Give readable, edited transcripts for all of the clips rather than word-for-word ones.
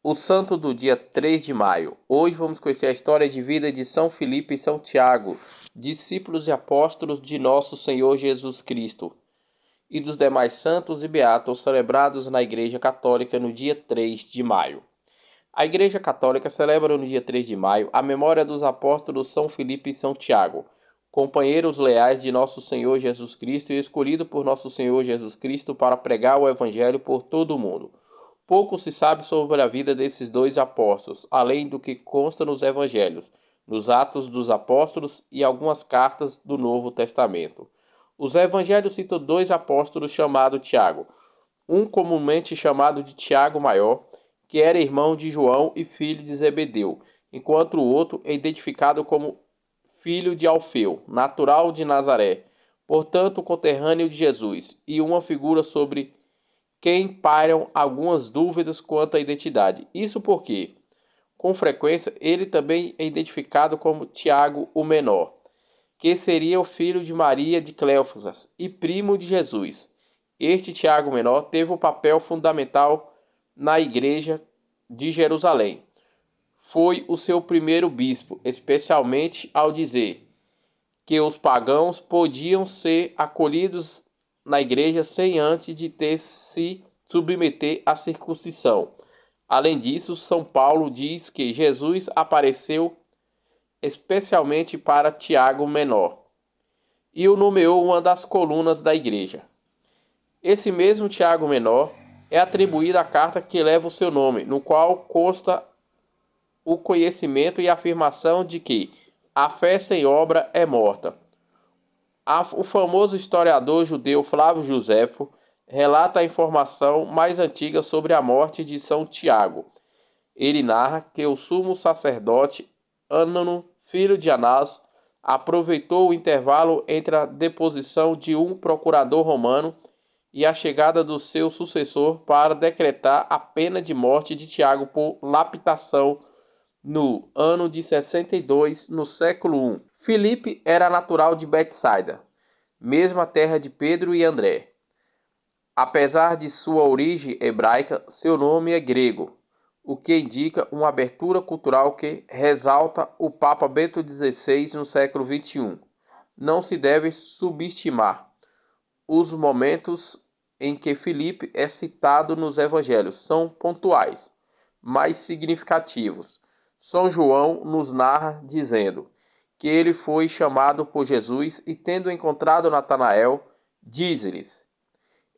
O santo do dia 3 de maio. Hoje vamos conhecer a história de vida de São Filipe e São Tiago, discípulos e apóstolos de nosso Senhor Jesus Cristo, e dos demais santos e beatos celebrados na Igreja Católica no dia 3 de maio. A Igreja Católica celebra no dia 3 de maio a memória dos apóstolos São Filipe e São Tiago, companheiros leais de nosso Senhor Jesus Cristo e escolhidos por nosso Senhor Jesus Cristo para pregar o Evangelho por todo o mundo. Pouco se sabe sobre a vida desses dois apóstolos, além do que consta nos Evangelhos, nos Atos dos Apóstolos e algumas cartas do Novo Testamento. Os Evangelhos citam dois apóstolos chamados Tiago, um comumente chamado de Tiago Maior, que era irmão de João e filho de Zebedeu, enquanto o outro é identificado como filho de Alfeu, natural de Nazaré, portanto conterrâneo de Jesus, e uma figura sobre quem pairam algumas dúvidas quanto à identidade. Isso porque, com frequência, ele também é identificado como Tiago o Menor, que seria o filho de Maria de Cleófas e primo de Jesus. Este Tiago Menor teve um papel fundamental na Igreja de Jerusalém. Foi o seu primeiro bispo, especialmente ao dizer que os pagãos podiam ser acolhidos na igreja sem antes de ter se submeter à circuncisão. Além disso, São Paulo diz que Jesus apareceu especialmente para Tiago Menor e o nomeou uma das colunas da igreja. Esse mesmo Tiago Menor é atribuída a carta que leva o seu nome, no qual consta o conhecimento e a afirmação de que a fé sem obra é morta. O famoso historiador judeu Flávio Joséfo relata a informação mais antiga sobre a morte de São Tiago. Ele narra que o sumo sacerdote Ânano, filho de Anás, aproveitou o intervalo entre a deposição de um procurador romano e a chegada do seu sucessor para decretar a pena de morte de Tiago por lapidação no ano de 62, no século I. Filipe era natural de Betsaida, mesma terra de Pedro e André. Apesar de sua origem hebraica, seu nome é grego, o que indica uma abertura cultural que ressalta o Papa Bento XVI no século XXI. Não se deve subestimar os momentos em que Filipe é citado nos evangelhos. São pontuais, mas significativos. São João nos narra dizendo que ele foi chamado por Jesus e, tendo encontrado Natanael, diz-lhes: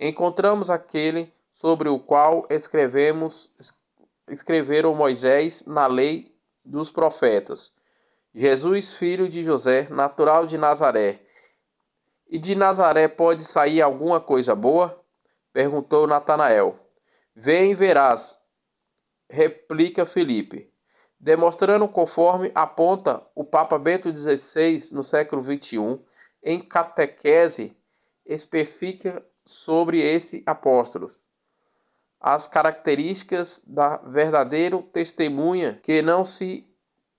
encontramos aquele sobre o qual escreveram Moisés na lei dos profetas, Jesus, filho de José, natural de Nazaré. E de Nazaré pode sair alguma coisa boa? Perguntou Natanael. Vem e verás, replica Filipe. Demonstrando conforme aponta o Papa Bento XVI no século XXI, em catequese específica sobre esse apóstolo. As características da verdadeiro testemunha que não se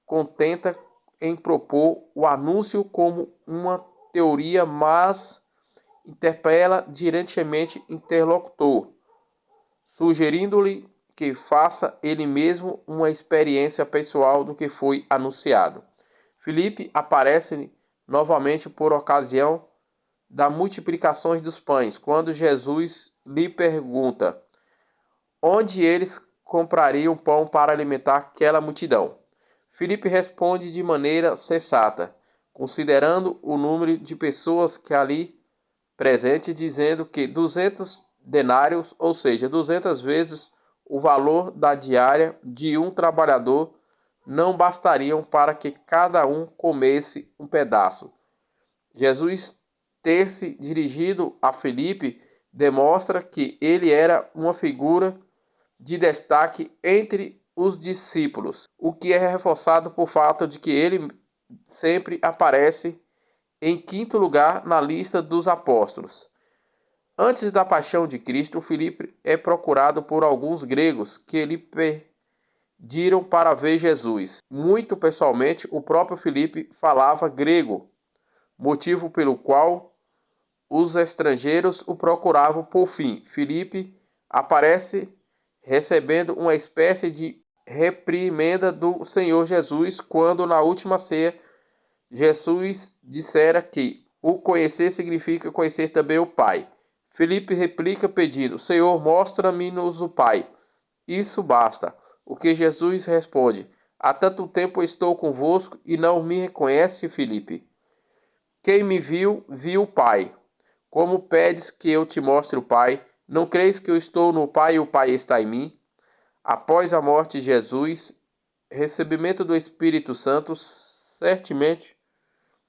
contenta em propor o anúncio como uma teoria, mas interpela diretamente interlocutor, sugerindo-lhe que faça ele mesmo uma experiência pessoal do que foi anunciado. Filipe aparece novamente por ocasião da multiplicação dos pães, quando Jesus lhe pergunta onde eles comprariam pão para alimentar aquela multidão. Filipe responde de maneira sensata, considerando o número de pessoas que ali presentes, dizendo que 200 denários, ou seja, 200 vezes o valor da diária de um trabalhador, não bastariam para que cada um comesse um pedaço. Jesus ter se dirigido a Filipe demonstra que ele era uma figura de destaque entre os discípulos, o que é reforçado por fato de que ele sempre aparece em quinto lugar na lista dos apóstolos. Antes da paixão de Cristo, Filipe é procurado por alguns gregos que lhe pediram para ver Jesus. Muito pessoalmente, o próprio Filipe falava grego, motivo pelo qual os estrangeiros o procuravam. Por fim, Filipe aparece recebendo uma espécie de reprimenda do Senhor Jesus, quando na última ceia Jesus dissera que o conhecer significa conhecer também o Pai. Filipe replica pedindo: Senhor, mostra-me-nos o Pai. Isso basta. O que Jesus responde: há tanto tempo estou convosco e não me reconhece, Filipe? Quem me viu, viu o Pai. Como pedes que eu te mostre o Pai? Não creis que eu estou no Pai e o Pai está em mim? Após a morte de Jesus, recebimento do Espírito Santo, certamente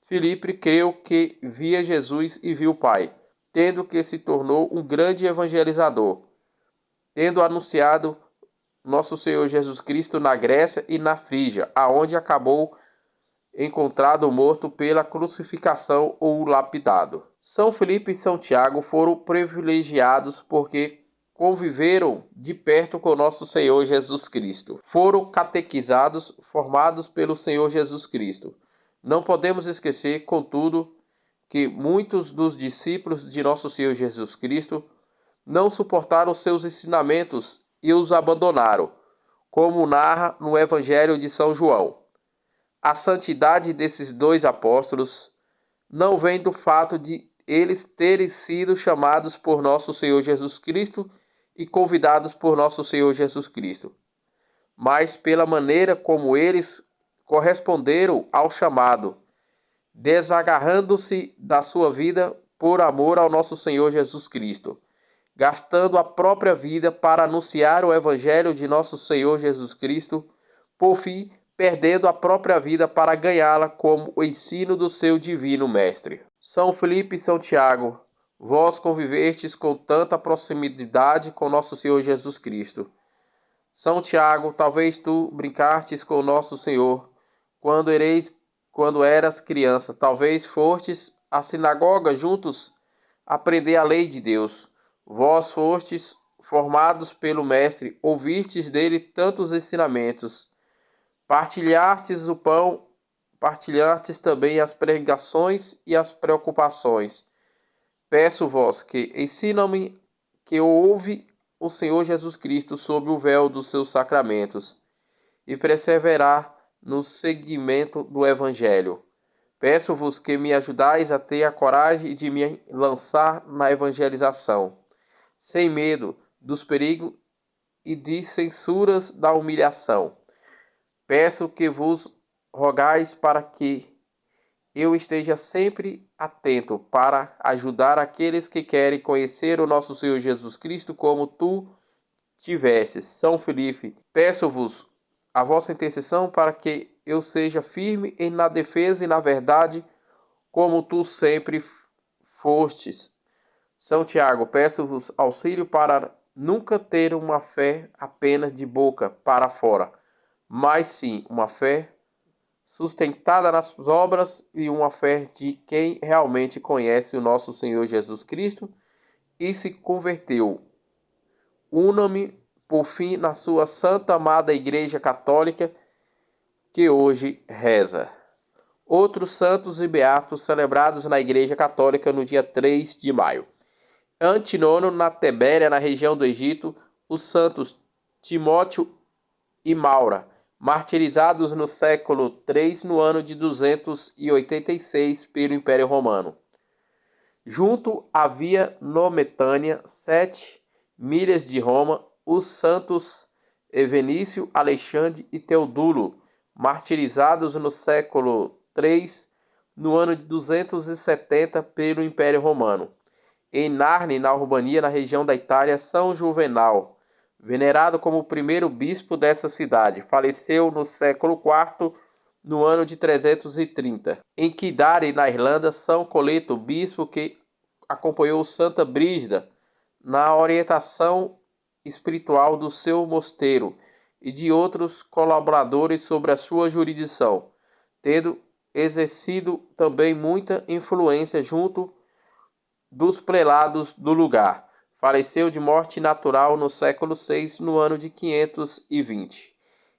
Filipe creu que via Jesus e viu o Pai, tendo que se tornou um grande evangelizador, tendo anunciado nosso Senhor Jesus Cristo na Grécia e na Frígia, aonde acabou encontrado morto pela crucificação ou lapidado. São Filipe e São Tiago foram privilegiados porque conviveram de perto com nosso Senhor Jesus Cristo. Foram catequizados, formados pelo Senhor Jesus Cristo. Não podemos esquecer, contudo, que muitos dos discípulos de nosso Senhor Jesus Cristo não suportaram seus ensinamentos e os abandonaram, como narra no Evangelho de São João. A santidade desses dois apóstolos não vem do fato de eles terem sido chamados por nosso Senhor Jesus Cristo e convidados por nosso Senhor Jesus Cristo, mas pela maneira como eles corresponderam ao chamado, desagarrando-se da sua vida por amor ao nosso Senhor Jesus Cristo, gastando a própria vida para anunciar o Evangelho de nosso Senhor Jesus Cristo, por fim, perdendo a própria vida para ganhá-la como o ensino do seu divino Mestre. São Filipe e São Tiago, vós convivestes com tanta proximidade com nosso Senhor Jesus Cristo. São Tiago, talvez tu brincastes com nosso Senhor quando eras criança, talvez fostes à sinagoga juntos aprender a lei de Deus. Vós fostes formados pelo Mestre, ouvistes dele tantos ensinamentos, partilhastes o pão, partilhastes também as pregações e as preocupações. Peço-vos que ensina-me que ouve o Senhor Jesus Cristo sob o véu dos seus sacramentos e perseverar no seguimento do Evangelho. Peço-vos que me ajudais a ter a coragem de me lançar na evangelização, sem medo dos perigos e de censuras da humilhação. Peço que vos rogais para que eu esteja sempre atento para ajudar aqueles que querem conhecer o nosso Senhor Jesus Cristo como tu tivestes. São Filipe, peço-vos a vossa intercessão para que eu seja firme na defesa e na verdade, como tu sempre fostes. São Tiago, peço-vos auxílio para nunca ter uma fé apenas de boca para fora, mas sim uma fé sustentada nas obras e uma fé de quem realmente conhece o nosso Senhor Jesus Cristo e se converteu. Una-me, por fim, na sua santa amada Igreja Católica, que hoje reza. Outros santos e beatos celebrados na Igreja Católica no dia 3 de maio. Antinono, na Tebéria, na região do Egito, os santos Timóteo e Maura, martirizados no século III, no ano de 286, pelo Império Romano. Junto havia Nometânia, 7 milhas de Roma, os santos Evenício, Alexandre e Teodulo, martirizados no século III, no ano de 270, pelo Império Romano. Em Narni, na Urbania, na região da Itália, São Juvenal, venerado como o primeiro bispo dessa cidade, faleceu no século IV, no ano de 330. Em Kildare, na Irlanda, São Coleto, bispo que acompanhou Santa Brígida na orientação espiritual do seu mosteiro e de outros colaboradores sobre a sua jurisdição, tendo exercido também muita influência junto dos prelados do lugar. Faleceu de morte natural no século VI, no ano de 520.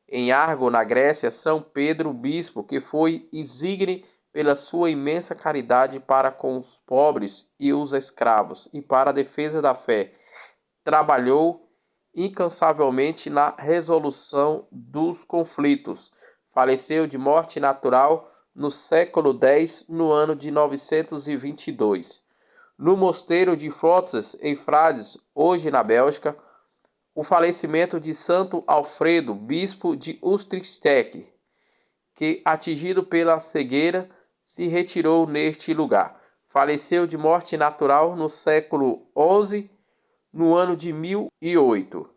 Em Argo, na Grécia, São Pedro, bispo, que foi insigne pela sua imensa caridade para com os pobres e os escravos, e para a defesa da fé, trabalhou incansavelmente na resolução dos conflitos. Faleceu de morte natural no século X, no ano de 922. No mosteiro de Flottes, em Frades, hoje na Bélgica, o falecimento de Santo Alfredo, bispo de Utrecht, que, atingido pela cegueira, se retirou neste lugar. Faleceu de morte natural no século XI, no ano de 1008.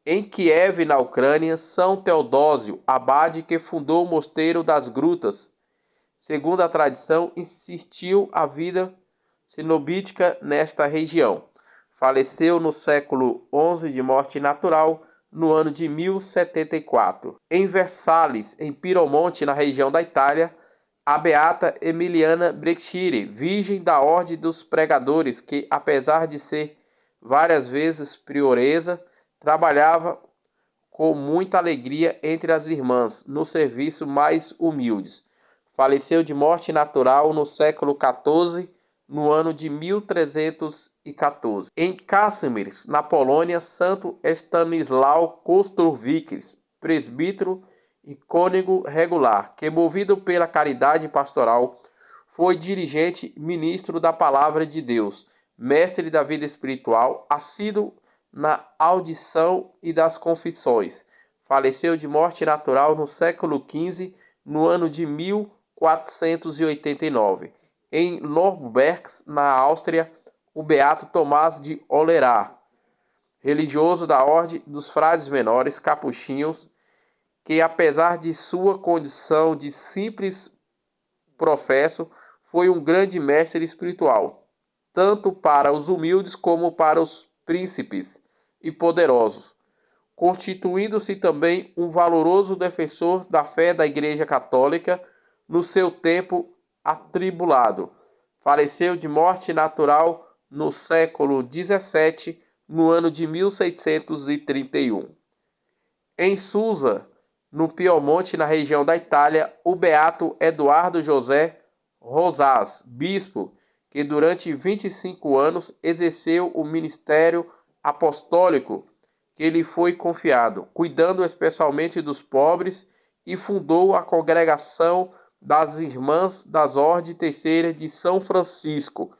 Em Kiev, na Ucrânia, São Teodósio, abade que fundou o Mosteiro das Grutas, segundo a tradição, insistiu a vida cenobítica nesta região. Faleceu no século XI de morte natural, no ano de 1074. Em Versalhes, em Piemonte, na região da Itália, a beata Emiliana Brechiri, virgem da Ordem dos Pregadores, que, apesar de ser várias vezes prioresa, trabalhava com muita alegria entre as irmãs, no serviço mais humildes. Faleceu de morte natural no século XIV, no ano de 1314. Em Kazimierz, na Polônia, Santo Stanislau Kostrowiecki, presbítero e cônego regular, que, movido pela caridade pastoral, foi dirigente, ministro da Palavra de Deus, mestre da vida espiritual, assíduo na audição e das confissões. Faleceu de morte natural no século XV, no ano de 1489. Em Lorberg, na Áustria, o beato Tomás de Olerá, religioso da Ordem dos Frades Menores Capuchinhos, que, apesar de sua condição de simples professo, foi um grande mestre espiritual, tanto para os humildes como para os príncipes e poderosos, constituindo-se também um valoroso defensor da fé da Igreja Católica no seu tempo atribulado. Faleceu de morte natural no século XVII, no ano de 1631. Em Susa, no Piemonte, na região da Itália, o beato Eduardo José Rosas, bispo, que durante 25 anos exerceu o ministério apostólico que lhe foi confiado, cuidando especialmente dos pobres, e fundou a Congregação das Irmãs das Ordens Terceira de São Francisco.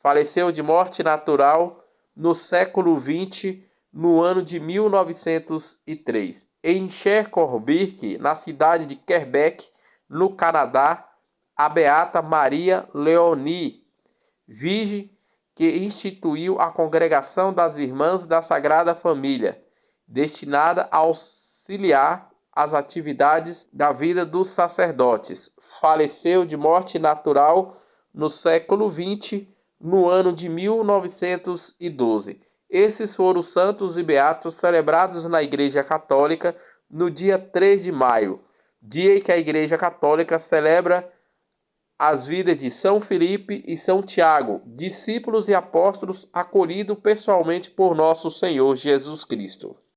Faleceu de morte natural no século XX, no ano de 1903. Em Sherbrooke, na cidade de Quebec, no Canadá, a beata Maria Leonie, virgem, que instituiu a Congregação das Irmãs da Sagrada Família, destinada a auxiliar as atividades da vida dos sacerdotes. Faleceu de morte natural no século XX, no ano de 1912. Esses foram os santos e beatos celebrados na Igreja Católica no dia 3 de maio, dia em que a Igreja Católica celebra as vidas de São Filipe e São Tiago, discípulos e apóstolos acolhidos pessoalmente por nosso Senhor Jesus Cristo.